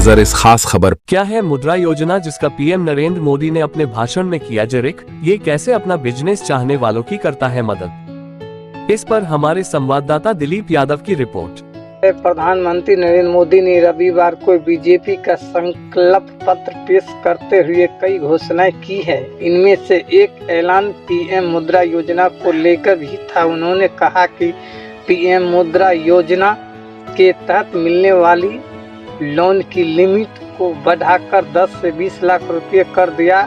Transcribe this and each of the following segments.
नजर इस खास खबर। क्या है मुद्रा योजना जिसका पीएम नरेंद्र मोदी ने अपने भाषण में किया जिक्र? ये कैसे अपना बिजनेस चाहने वालों की करता है मदद? इस पर हमारे संवाददाता दिलीप यादव की रिपोर्ट। प्रधानमंत्री नरेंद्र मोदी ने रविवार को बीजेपी का संकल्प पत्र पेश करते हुए कई घोषणाएं की है। इनमें से एक ऐलान पीएम मुद्रा योजना को लेकर भी था। उन्होंने कहा कि पीएम मुद्रा योजना के तहत मिलने वाली लोन की लिमिट को बढ़ाकर 10 से 20 लाख रुपए कर दिया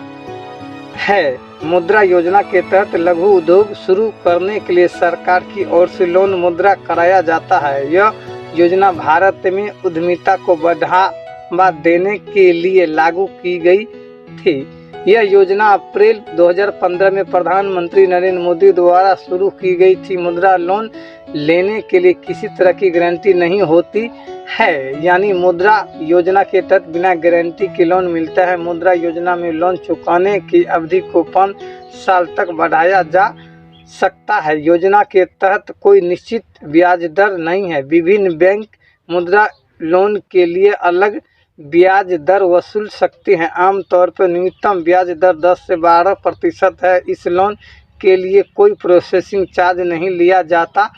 है। मुद्रा योजना के तहत लघु उद्योग शुरू करने के लिए सरकार की ओर से लोन मुद्रा कराया जाता है। यह योजना भारत में उद्यमिता को बढ़ावा देने के लिए लागू की गई थी। यह योजना अप्रैल 2015 में प्रधानमंत्री नरेंद्र मोदी द्वारा शुरू की गई थी। मुद्रा लोन लेने के लिए किसी तरह की गारंटी नहीं होती है, यानी मुद्रा योजना के तहत बिना गारंटी के लोन मिलता है। मुद्रा योजना में लोन चुकाने की अवधि को 5 साल तक बढ़ाया जा सकता है। योजना के तहत कोई निश्चित ब्याज दर नहीं है। विभिन्न बैंक मुद्रा लोन के लिए अलग ब्याज दर वसूल सकते हैं। आमतौर पर न्यूनतम ब्याज दर 10 से 12% है। इस लोन के लिए कोई प्रोसेसिंग चार्ज नहीं लिया जाता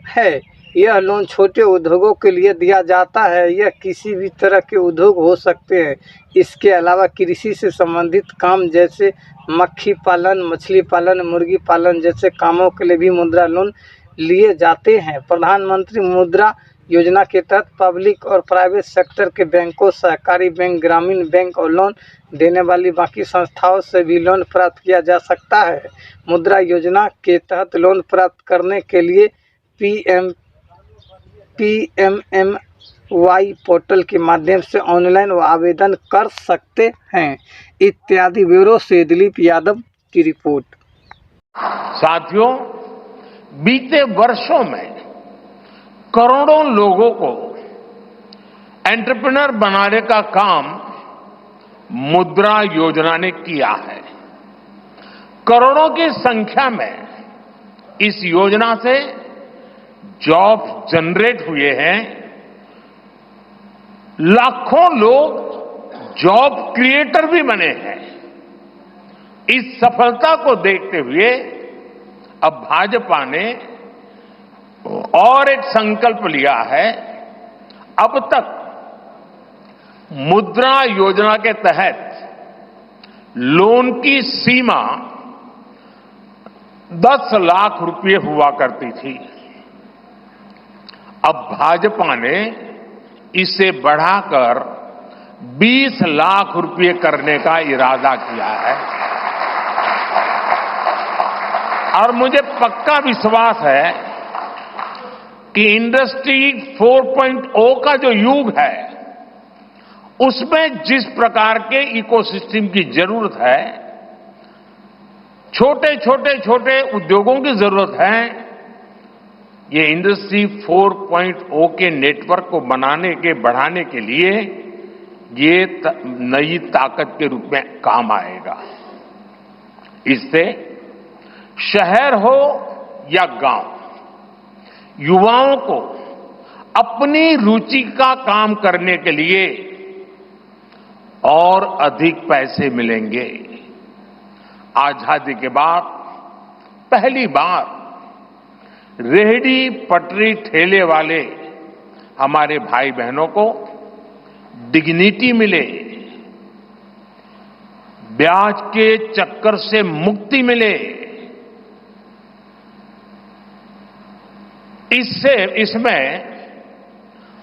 है। यह लोन छोटे उद्योगों के लिए दिया जाता है। यह किसी भी तरह के उद्योग हो सकते हैं। इसके अलावा कृषि से संबंधित काम जैसे मक्खी पालन, मछली पालन, मुर्गी पालन जैसे कामों के लिए भी मुद्रा लोन लिए जाते हैं। प्रधानमंत्री मुद्रा योजना के तहत पब्लिक और प्राइवेट सेक्टर के बैंकों, सहकारी बैंक, ग्रामीण बैंक और लोन देने वाली बाकी संस्थाओं से भी लोन प्राप्त किया जा सकता है। मुद्रा योजना के तहत लोन प्राप्त करने के लिए PMMY पोर्टल के माध्यम से ऑनलाइन आवेदन कर सकते हैं। इत्यादि ब्यूरो से दिलीप यादव की रिपोर्ट। साथियों, बीते वर्षों में करोड़ों लोगों को एंटरप्रेन्योर बनाने का काम मुद्रा योजना ने किया है। करोड़ों की संख्या में इस योजना से जॉब जनरेट हुए हैं। लाखों लोग जॉब क्रिएटर भी बने हैं। इस सफलता को देखते हुए अब भाजपा ने और एक संकल्प लिया है। अब तक मुद्रा योजना के तहत लोन की सीमा 10 लाख रुपए हुआ करती थी। अब भाजपा ने इसे बढ़ाकर 20 लाख रुपए करने का इरादा किया है और मुझे पक्का विश्वास है कि इंडस्ट्री 4.0 का जो युग है उसमें जिस प्रकार के इकोसिस्टम की जरूरत है, छोटे उद्योगों की जरूरत है, ये इंडस्ट्री 4.0 के नेटवर्क को बढ़ाने के लिए ये नई ताकत के रूप में काम आएगा। इससे शहर हो या गांव, युवाओं को अपनी रुचि का काम करने के लिए और अधिक पैसे मिलेंगे। आजादी के बाद पहली बार रेहड़ी पटरी ठेले वाले हमारे भाई बहनों को डिग्निटी मिले, ब्याज के चक्कर से मुक्ति मिले। इसमें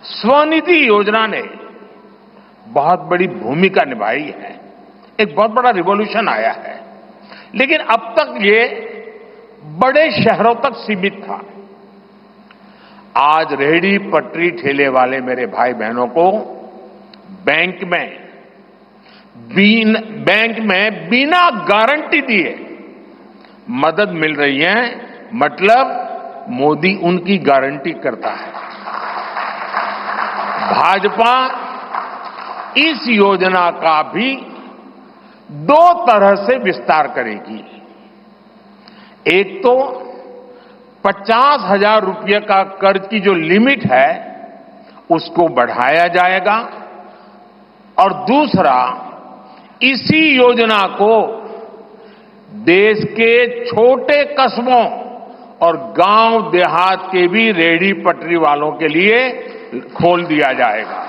स्वनिधि योजना ने बहुत बड़ी भूमिका निभाई है। एक बहुत बड़ा रिवॉल्यूशन आया है, लेकिन अब तक ये बड़े शहरों तक सीमित था। आज रेहड़ी पटरी ठेले वाले मेरे भाई बहनों को बैंक में बिना गारंटी दिए मदद मिल रही है। मतलब मोदी उनकी गारंटी करता है। भाजपा इस योजना का भी 2 तरह से विस्तार करेगी। एक तो 50,000 रुपये का कर्ज की जो लिमिट है उसको बढ़ाया जाएगा और दूसरा, इसी योजना को देश के छोटे कस्बों और गांव देहात के भी रेहड़ी पटरी वालों के लिए खोल दिया जाएगा।